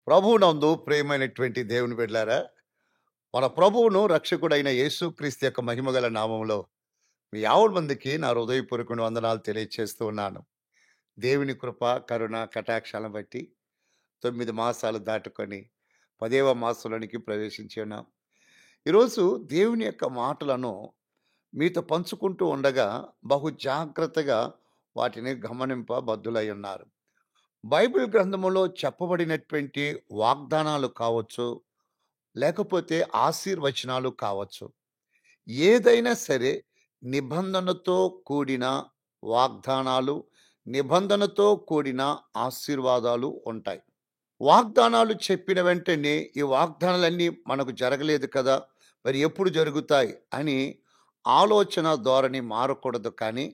ప్రభువునందు ప్రియమైనటువంటి దేవుని బిడ్డలారా, మన ప్రభువును రక్షకుడైన యేసుక్రీస్తు యొక్క మహిమగల నామములో మీ యావన్ మందికి నా హృదయపూర్వక వందనాలు తెలియజేస్తూ ఉన్నాను. దేవుని కృప, కరుణ, కటాక్షాలను బట్టి 9 మాసాలు దాటుకొని 10వ మాసంలోనికి ప్రవేశించి ఉన్నాం. ఈరోజు దేవుని యొక్క మాటలను మీతో పంచుకుంటూ ఉండగా బహు జాగ్రత్తగా వాటిని బద్దులై ఉన్నారు. బైబిల్ గ్రంథములో చెప్పబడినటువంటి వాగ్దానాలు కావచ్చు, లేకపోతే ఆశీర్వచనాలు కావచ్చు. ఏదైనా సరే నిబంధనతో కూడిన వాగ్దానాలు, నిబంధనతో కూడిన ఆశీర్వాదాలు ఉంటాయి. వాగ్దానాలు చెప్పిన వెంటనే ఈ వాగ్దానాలన్నీ మనకు జరగలేదు కదా! మరి ఎప్పుడు జరుగుతాయి అని ఆలోచన ధోరణి మారకూడదు. కానీ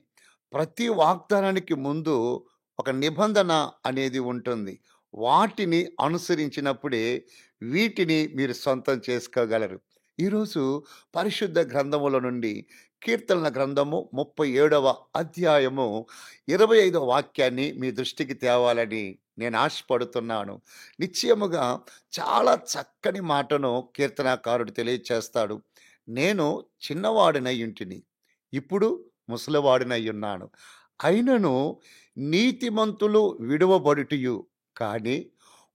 ప్రతి వాగ్దానానికి ముందు ఒక నిబంధన అనేది ఉంటుంది. వాటిని అనుసరించినప్పుడే వీటిని మీరు సొంతం చేసుకోగలరు. ఈరోజు పరిశుద్ధ గ్రంథముల నుండి కీర్తనల గ్రంథము 37వ అధ్యాయము 25వ వాక్యాన్ని మీ దృష్టికి తేవాలని నేను ఆశపడుతున్నాను. నిశ్చయముగా చాలా చక్కని మాటను కీర్తనాకారుడు తెలియచేస్తాడు. నేను చిన్నవాడినై ఇంటిని, ఇప్పుడు ముసలివాడినై ఉన్నాను. అయినను నీతిమంతులు విడువబడుటయు కానీ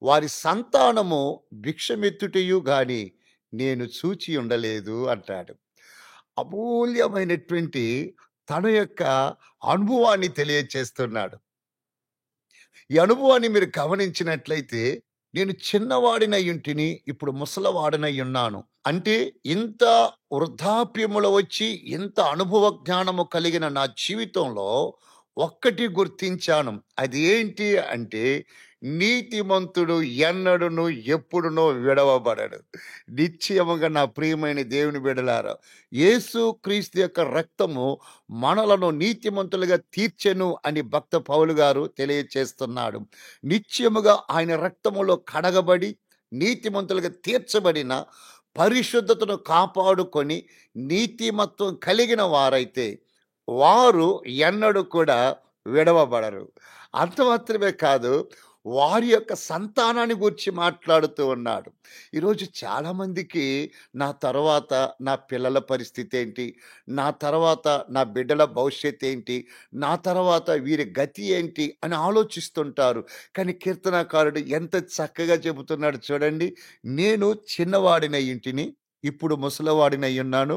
వారి సంతానము భిక్షమెత్తుటయు గాని నేను చూచి ఉండలేదు అంటాడు. అమూల్యమైనటువంటి తన యొక్క అనుభవాన్ని తెలియచేస్తున్నాడు. ఈ అనుభవాన్ని మీరు గమనించినట్లయితే, నేను చిన్నవాడినై ఇంటిని, ఇప్పుడు ముసలవాడినై ఉన్నాను. అంటే ఇంత వృద్ధాప్యములో వచ్చి ఇంత అనుభవ జ్ఞానము కలిగిన నా జీవితంలో ఒక్కటి గుర్తించాను. అది ఏంటి అంటే, నీతిమంతుడు ఎన్నడును ఎప్పుడునో విడవబడడు. నిశ్చయముగా నా ప్రియమైన దేవుని బిడ్డలారా, యేసు క్రీస్తు యొక్క రక్తము మనలను నీతిమంతులుగా తీర్చెను అని భక్త పౌలు గారు తెలియచేస్తున్నాడు. నిశ్చయముగా ఆయన రక్తములో కడగబడి నీతిమంతులుగా తీర్చబడిన, పరిశుద్ధతను కాపాడుకొని నీతిమత్వం కలిగిన వారైతే వారు ఎన్నడూ కూడా విడవబడరు. అంత మాత్రమే కాదు, వారి యొక్క సంతానాన్ని గురించి మాట్లాడుతూ ఉన్నాడు. ఈరోజు చాలామందికి నా తర్వాత నా పిల్లల పరిస్థితి ఏంటి, నా తర్వాత నా బిడ్డల భవిష్యత్ ఏంటి, నా తర్వాత వీరి గతి ఏంటి అని ఆలోచిస్తుంటారు. కానీ కీర్తనాకారుడు ఎంత చక్కగా చెబుతున్నాడు చూడండి. నేను చిన్నవాడినై ఇంటిని, ఇప్పుడు ముసలివాడినై ఉన్నాను.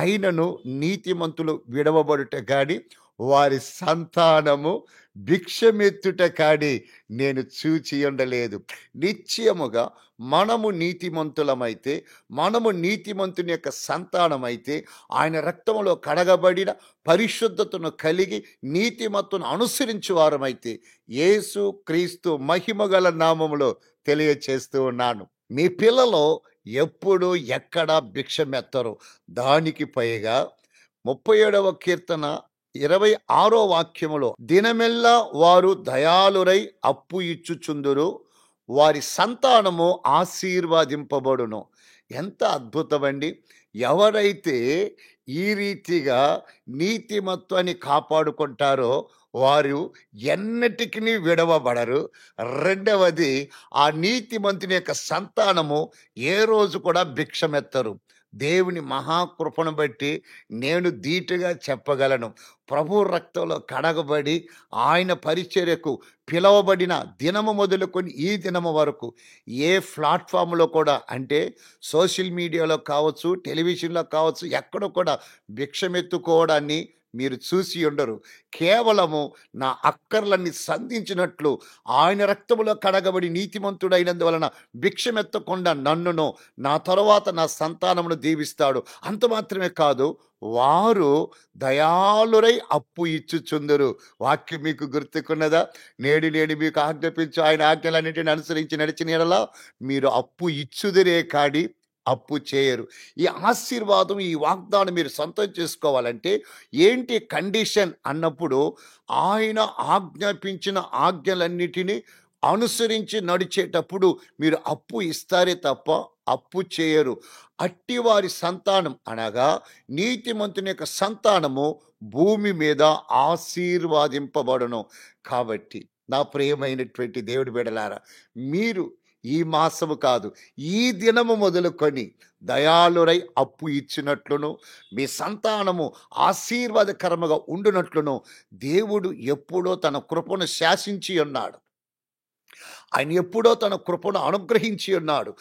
అయినను నీతిమంతులు విడవబడుట గాని వారి సంతానము భిక్షమెత్తుట కాడి నేను చూచి ఉండలేదు. నిశ్చయముగా మనము నీతిమంతులమైతే, మనము నీతిమంతుని యొక్క సంతానమైతే, ఆయన రక్తములో కడగబడిన పరిశుద్ధతను కలిగి నీతిమత్తును అనుసరించు వారమైతే యేసు క్రీస్తు మహిమగల నామములో తెలియచేస్తూ ఉన్నాను. మీ పిల్లలు ఎప్పుడు ఎక్కడ భిక్షమెత్తరు. దానికి పైగా 37వ కీర్తన 26వ వాక్యములో, దినమెల్లా వారు దయాళురై అప్పు ఇచ్చుచుందురు, వారి సంతానము ఆశీర్వదింపబడును. ఎంత అద్భుతమండి! ఎవరైతే ఈ రీతిగా నీతిమత్వాన్ని కాపాడుకుంటారో వారు ఎన్నటికీ విడవబడరు. రెండవది, ఆ నీతిమంతుని యొక్క సంతానము ఏ రోజు కూడా భిక్షమెత్తరు. దేవుని మహాకృపను బట్టి నేను ధీటుగా చెప్పగలను, ప్రభు రక్తంలో కడగబడి ఆయన పరిచర్యకు పిలవబడిన దినము మొదలుకొని ఈ దినము వరకు ఏ ప్లాట్ఫామ్లో కూడా, అంటే సోషల్ మీడియాలో కావచ్చు, టెలివిజన్లో కావచ్చు, ఎక్కడ కూడా భిక్షమెత్తుకోవడాన్ని మీరు చూసి ఉండరు. కేవలము నా అక్కర్లన్నీ సంధించినట్లు ఆయన రక్తములో కడగబడి నీతిమంతుడైనందువలన భిక్షమెత్తకుండా నన్నును నా తరువాత నా సంతానమును దీవిస్తాడు. అంత మాత్రమే కాదు, వారు దయాళురై అప్పు ఇచ్చుచుందురు. వాక్యం మీకు గుర్తుకున్నదా? నేడు నేను మీకు ఆజ్ఞాపించు ఆయన ఆజ్ఞలన్నింటిని అనుసరించి నడిచిన యెడల మీరు అప్పు ఇచ్చుదురే కాడి అప్పు చేయరు. ఈ ఆశీర్వాదం, ఈ వాగ్దానం మీరు సొంతం చేసుకోవాలంటే ఏంటి కండిషన్ అన్నప్పుడు, ఆయన ఆజ్ఞాపించిన ఆజ్ఞలన్నిటినీ అనుసరించి నడిచేటప్పుడు మీరు అప్పు ఇస్తారే తప్ప అప్పు చేయరు. అట్టివారి సంతానం అనగా నీతిమంతుని యొక్క సంతానము భూమి మీద ఆశీర్వాదింపబడును. కాబట్టి నా ప్రియమైనటువంటి దేవుడి బిడ్డలారా, మీరు ఈ మాసము కాదు, ఈ దినము మొదలుకొని దయాళురై అప్పు ఇచ్చినట్లును, మీ సంతానము ఆశీర్వాదకరముగా ఉండునట్లును దేవుడు ఎప్పుడో తన కృపను శాసించి ఉన్నాడు. ఆయన ఎప్పుడో తన కృపను అనుగ్రహించి ఉన్నాడు.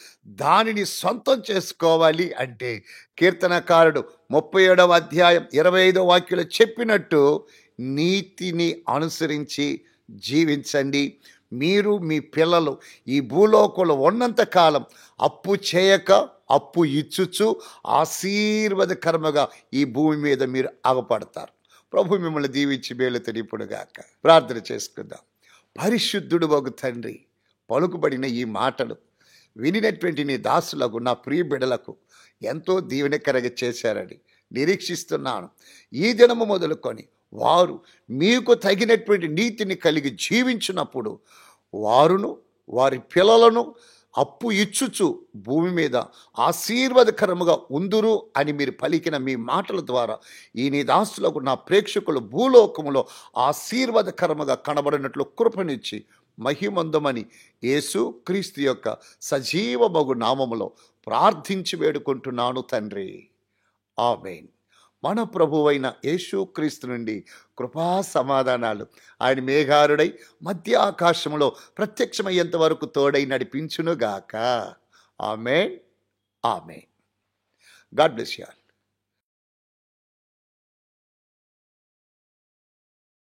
దానిని సొంతం చేసుకోవాలి అంటే కీర్తనకారుడు 37వ అధ్యాయం 25వ వాక్యంలో చెప్పినట్టు నీతిని అనుసరించి జీవించండి. మీరు మీ పిల్లలు ఈ భూలోకంలో ఉన్నంత కాలం అప్పు చేయక, అప్పు ఇచ్చుచు ఆశీర్వాదకరముగా ఈ భూమి మీద మీరు అగపడతారు. ప్రభు మిమ్మల్ని దీవించి మేలు తెలియపుడుగాక. ప్రార్థన చేసుకుందాం. పరిశుద్ధుడు వగు తండ్రి, పలుకుబడిన ఈ మాటలు వినినటువంటి నీ దాసులకు, నా ప్రియ బిడలకు ఎంతో దీవెనకరంగా చేశారని నిరీక్షిస్తున్నాను. ఈ దినము మొదలుకొని వారు మీకు తగినటువంటి నీతిని కలిగి జీవించినప్పుడు వారును వారి పిల్లలను అప్పు ఇచ్చుచు భూమి మీద ఆశీర్వాదకరముగా ఉందురు అని మీరు పలికిన మీ మాటల ద్వారా ఈ నీ దాసులకు, నా ప్రేక్షకులు భూలోకములో ఆశీర్వాదకరముగా కనబడినట్లు కృపనిచ్చి మహిమందమని యేసు క్రీస్తు యొక్క సజీవమగు నామములో ప్రార్థించి వేడుకుంటున్నాను తండ్రి. ఆమేన్. మన ప్రభువైన యేసు క్రీస్తు నుండి కృపా సమాధానాలు ఆయన మేఘారుడై మధ్య ఆకాశంలో ప్రత్యక్షమయ్యేంత వరకు తోడై నడిపించునుగాక. Amen. Amen. God bless you all.